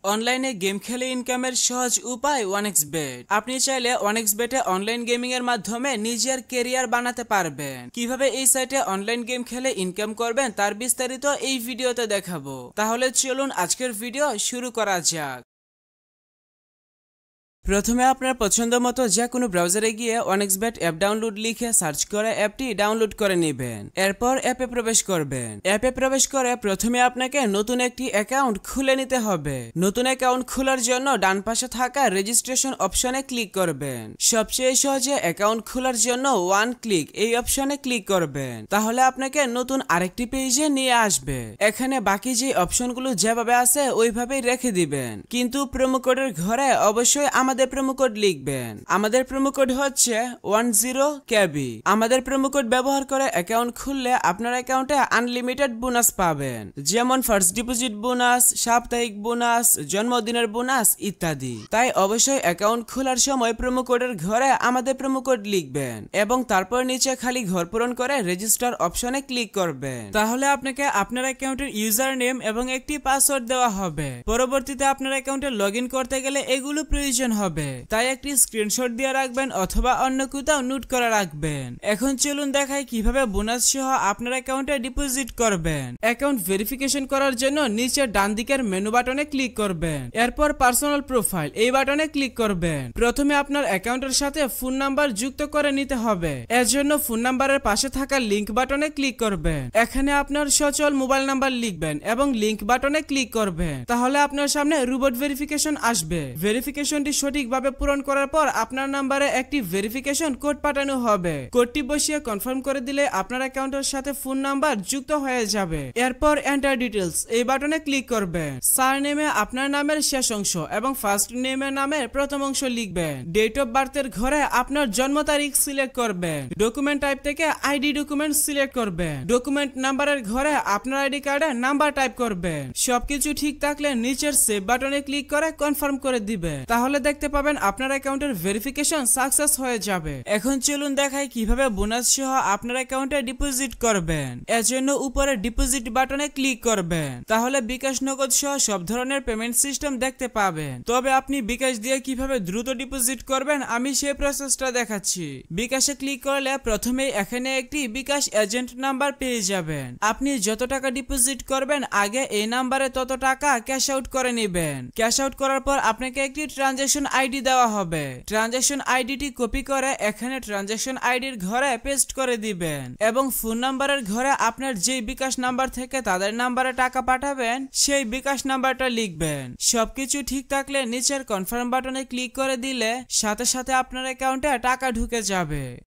অনলাইনে গেম খেলে ইনকামের সহজ উপায় ওয়ানএক্সবেট। আপনি চাইলে ওয়ানএক্সবেটে অনলাইন গেমিং এর মাধ্যমে নিজের ক্যারিয়ার বানাতে পারবেন। কিভাবে এই সাইটে অনলাইন গেম খেলে ইনকাম করবেন তার বিস্তারিত এই ভিডিওতে দেখাবো। তাহলে চলুন আজকের ভিডিও শুরু করা যাক। প্রথমে আপনার পছন্দ মতো যে কোনো ব্রাউজারে গিয়ে ওয়ানএক্সবেট অ্যাপ ডাউনলোড লিখে সার্চ করে অ্যাপটি ডাউনলোড করে নেবেন। এরপর অ্যাপে প্রবেশ করবেন। অ্যাপে প্রবেশ করে প্রথমে আপনাকে নতুন একটি অ্যাকাউন্ট খুলে নিতে হবে। নতুন অ্যাকাউন্ট খোলার জন্য ডান পাশে থাকা রেজিস্ট্রেশন অপশনে ক্লিক করবেন। সবচেয়ে সহজে অ্যাকাউন্ট খোলার জন্য ওয়ান ক্লিক এই অপশনে ক্লিক করবেন। তাহলে আপনাকে নতুন আরেকটি পেজে নিয়ে আসবে। এখানে বাকি যে অপশনগুলো যেভাবে আছে ওইভাবেই রেখে দিবেন, কিন্তু প্রোমো কোডের ঘরে অবশ্যই আমাদের প্রোমো কোড লিখবেন। আমাদের প্রোমো কোড হচ্ছে 10KB। আমাদের প্রোমো কোড ব্যবহার করে অ্যাকাউন্ট খুললে আপনার অ্যাকাউন্টে আনলিমিটেড বোনাস পাবেন, যেমন ফার্স্ট ডিপোজিট বোনাস, সাপ্তাহিক বোনাস, জন্মদিনের বোনাস ইত্যাদি। তাই অবশ্যই অ্যাকাউন্ট খোলার সময় প্রোমো কোডের ঘরে আমাদের প্রোমো কোড লিখবেন এবং তারপর নিচে খালি ঘর পূরণ করে রেজিস্টার অপশনে ক্লিক করবেন। তাহলে আপনাকে আপনার অ্যাকাউন্টের ইউজার নেম এবং একটি পাসওয়ার্ড দেওয়া হবে। পরবর্তীতে আপনার অ্যাকাউন্টে লগইন করতে গেলে এগুলো প্রয়োজন হবে, তাই একটি স্ক্রিনশট দিয়ে রাখবেন অথবা অন্য কোথাও নোট করে রাখবেন। এখন চলুন দেখাই কিভাবে বোনাস সহ আপনার অ্যাকাউন্টে ডিপোজিট করবেন। অ্যাকাউন্ট ভেরিফিকেশন করার জন্য নিচে ডান দিকের মেনু বাটনে ক্লিক করবেন। এরপর পার্সোনাল প্রোফাইল এই বাটনে ক্লিক করবেন। প্রথমে আপনার অ্যাকাউন্টের সাথে ফোন নাম্বার যুক্ত করে নিতে হবে। এর জন্য ফোন নাম্বারের পাশে থাকা লিংক বাটনে ক্লিক করবেন। এখানে আপনার সচল মোবাইল নাম্বার লিখবেন এবং লিংক বাটনে ক্লিক করবেন। তাহলে আপনার সামনে রোবট ভেরিফিকেশন আসবে। ভেরিফিকেশনটি সঠিকভাবে পূরণ করার পর আপনার নাম্বারে একটি ভেরিফিকেশন কোড পাঠানো হবে। কোডটি বসিয়ে কনফার্ম করে দিলে আপনার অ্যাকাউন্টের সাথে ফোন নাম্বার যুক্ত হয়ে যাবে। এরপর এন্টার ডিটেইলস এই বাটনে ক্লিক করবেন। সারনেমে আপনার নামের শেষ অংশ এবং ফার্স্ট নেমের নামের প্রথম অংশ লিখবেন। ডেট অফ বার্থের ঘরে আপনার জন্ম তারিখ সিলেক্ট করবেন। ডকুমেন্ট টাইপ থেকে আইডি ডকুমেন্ট সিলেক্ট করবেন। ডকুমেন্ট নাম্বারের ঘরে আপনার আইডি কার্ডে নাম্বার টাইপ করবেন। সবকিছু ঠিক থাকলে নিচের সেভ বাটনে ক্লিক করে কনফার্ম করে দিবেন। তাহলে দেখতে পাবেন আপনার অ্যাকাউন্টের ভেরিফিকেশন সাকসেস হয়ে যাবে। এখন চলুন দেখাই কিভাবে বোনাস সহ আপনার অ্যাকাউন্টে ডিপোজিট করবেন। এর জন্য উপরে ডিপোজিট বাটনে ক্লিক করবেন। তাহলে বিকাশ, নগদ সহ সব ধরনের পেমেন্ট সিস্টেম দেখতে পাবেন। তবে আপনি বিকাশ দিয়ে কিভাবে দ্রুত ডিপোজিট করবেন আমি সেই প্রসেসটা দেখাচ্ছি। বিকাশে ক্লিক করলে প্রথমেই এখানে একটি বিকাশ এজেন্ট নাম্বার পেয়ে যাবেন। আপনি যত টাকা ডিপোজিট করবেন আগে এই নাম্বারে তত টাকা ক্যাশ আউট করে নেবেন। ক্যাশ আউট করার পর আপনাকে একটি ট্রানজাকশন আইডি দেওয়া হবে। ট্রানজাকশন আইডিটি কপি করে এখানে ট্রানজাকশন আইডির ঘরে পেস্ট করে দিবেন এবং ফোন নাম্বারের ঘরে আপনার যেই বিকাশ নাম্বার থেকে তাদের নাম্বারে টাকা পাঠাবেন সেই বিকাশ নাম্বারটা লিখবেন। সবকিছু ঠিক থাকলে নিচের কনফার্ম বাটনে ক্লিক করে দিলে সাথে সাথে আপনার অ্যাকাউন্টে টাকা ঢুকে যাবে।